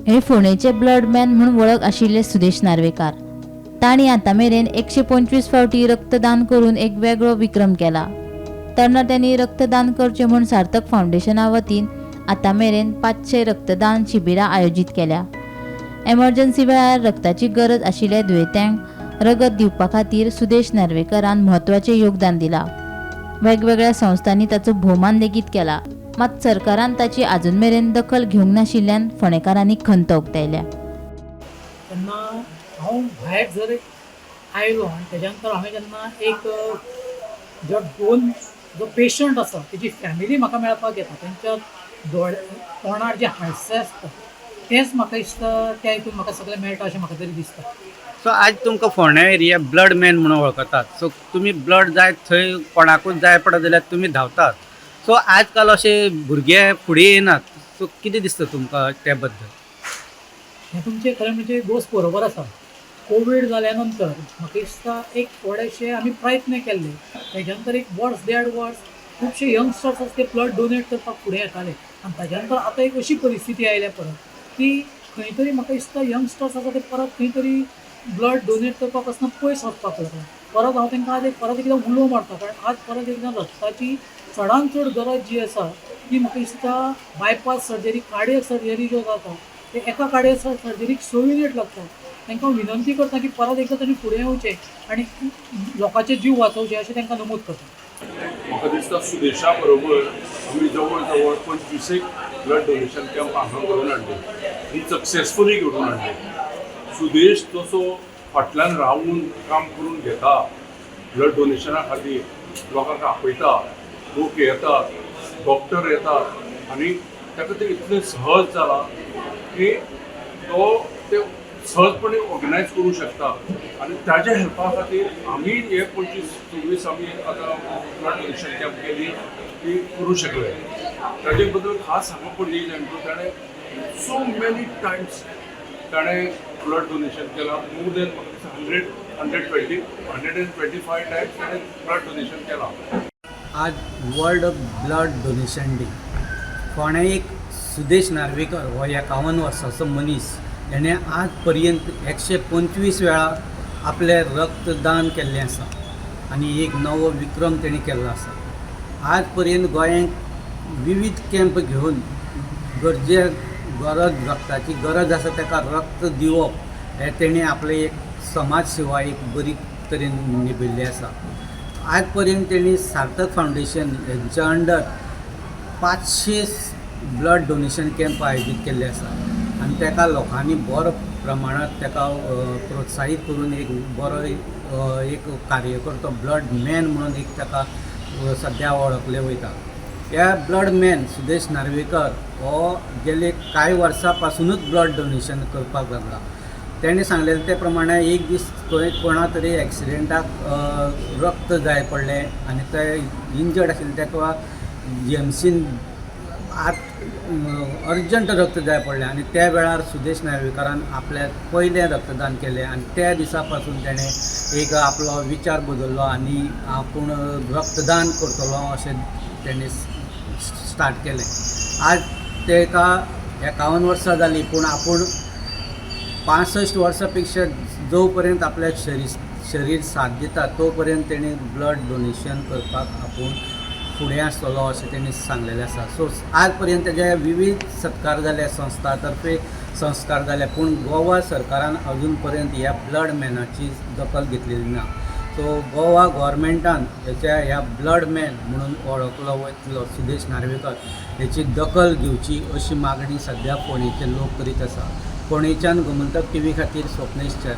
हे फोंडेचे blood man म्हणून वळख आशिल्ले सुदेश नार्वेकार. तांणी आतां मेरेन 125 फावटी रक्तदान करून एक वेगळो विक्रम केला. तरणाट्यांनी रक्तदान करचें म्हूण सार्थक फाउंडेशना वतीन आतां मेरेन 500 रक्तदान शिबिरां आयोजीत केल्या. एमर्जन्सी वेळार रक्ताची गरज आशिल्ल्या दुयेंत्यांक रगत दिवपा खातीर सुदेश नार्वेकरान म्हत्वाचें योगदान दिलां. वेगवेगळ्या संस्थांनी ताचो भोवमान लेगीत केला. मात सरकारान ताची आजून मेरेन दखल घेवंक नाशिल्ल्यान फोंडेकारांनी खंत उक्तायल्या. तेन्ना हांव भायर जर आयलो आनी तेज्या नंतर हांवें जेन्ना एक जो पेशंट आसा तेजी फॅमिली म्हाका मेळपाक येता, तेंच्या तोंडार जे हास्य आसता तेंच म्हाका दिसता, त्या हितून म्हाका सगळें मेळटा अशें म्हाका तरी दिसता. सो आज तुमकां फोंड्या एरिया ब्लड मॅन म्हणून वळखतात. सो तुमी ब्लड जाय थंय कोणाकूच जाय पडत जाल्यार तुमी धांवतात. सो आज काल अशे भुरगे फुडें येनात. सो कितें दिसता तुमकां त्या बद्दल? हें तुमचें खरें म्हणजे गोश्ट बरोबर आसा. कोवीड जाल्या नंतर म्हाका दिसता एक थोडेशे आमी प्रयत्न केल्ले, तेज्या नंतर एक वर्स देड वर्स खुबशे यंगस्टर्स आसा ते ब्लड डोनेट करपाक फुडें येताले. आनी ताज्या नंतर आतां एक अशी परिस्थिती आयल्या परत की खंय तरी म्हाका दिसता यंगस्टर्स आसा ते परत खंय तरी ब्लड डोनेट करपाक आसतना पयस वचपाक लागला. परत हांव तांकां आज परत एकदां उलो मारता, कारण आज परत एकदां रक्ताची चडांत चड गरज जी आसा ती म्हाका दिसता बायपास सर्जरी, कार्डियक सर्जरी ज्यो जाता ते एका कार्डियक सर्जरीक 6 युनिट लागता. तांकां विनंती करता की परत एकदां तांणी फुडें येवचें आनी लोकांचे जीव वाचोवचे अशें तांकां नमूद करता. म्हाका दिसता सुदेशा बरोबर आमी जवळ जवळ 25 ब्लड डोनेशन कॅम्प हांगा घडोवन हाडले आनी सक्सेसफुली घडोवन हाडले. सुदेश जसो फाटल्यान रावून काम करून घेता ब्लड डोनेशना खातीर, लोकांक आपयता, लोक येतात, डॉक्टर येतात आनी ताका ते इतलें सहज जाला की तो ते सहजपणे ऑर्गनायज करू शकता. आनी ताज्या हेल्पा खातीर आमी हे 25-26 आमी आतां ब्लड डोनेशन कॅम्प केली ती करूं शकले. ताजे बद्दल खास सांगप पडली जाणटो ताणें सो मेनी टायम्स ताणें ब्लड डोनेशन केलां. मोर देन 125 टायम्स ताणें ब्लड डोनेशन केलां. आज वर्ल्ड ब्लड डोनेशन डे. फोंड्या एक सुदेश नार्वेकर हो 51 वर्साचो मनीस, ताणें आज पर्यंत 125 वेळा आपलें रक्तदान केल्लें आसा आनी एक नवो विक्रम ताणें केल्लो आसा. आज पर्यंत गोंयांत विविध कॅम्प घेवन रक्ताची गरज आसा ताका रक्त दिवप हें ताणें आपलें एक समाज सेवा एक बरी तरेन निभयल्ली आसा. आज पर्यंत ताणें सार्थक फाउंडेशन हेंच्या अंडर 500 ब्लड डोनेशन कॅम्प आयोजीत केल्ले आसा आनी ताका लोकांनी बरो प्रमाणांत ताका प्रोत्साहीत करून एक बरो एक कार्यकर्तो ब्लड मॅन म्हणून एक ताका सद्या वळखले वयता. ह्या ब्लड मॅन सुदेश नार्वेकर हो गेले कांय वर्सां पासुनूच ब्लड डोनेशन करपाक लागला. ताणें सांगलेलें ते प्रमाणे एक दीस खंय कोणा तरी एक्सिडेंटाक रक्त जाय पडलें आनी ते इंजर्ड आशिल्ले, ताका जीएमसीन अर्जंट रक्त जाय पडलें आनी त्या वेळार सुदेश नार्वेकरान आपल्या पयलें रक्तदान केलें आनी त्या दिसा पासून ताणें एक आपलो विचार बदललो आनी आपूण रक्तदान करतलो अशें ताणें स्टार्ट केलें. आज ताका 51 वर्सां जालीं पूण आपूण 65 वर्सां पेक्षा जो पर्यंत आपल्या शरीर साथ दिता तो पर्यंत ताणें ब्लड डोनेशन करपाक आपूण फुडें आसतलो अशें ताणें सांगलेलें आसा. सो आज पर्यंत ताजे विविध सत्कार जाले, संस्था तर्फे संस्कार जाले, पूण गोवा सरकारान अजून पर्यंत ह्या ब्लड मॅनाची दखल घेतलेली ना. सो गोवा गव्हर्मेंटान ह्या ब्लड मॅन म्हणून वळखलो वयतलो सुदेश नार्वेकर हेची दखल घेवची अशी मागणी सद्या फोंडेचे लोक करीत आसा. फोंडेच्यान गोमंतक TV खातीर स्वप्नेश च्या.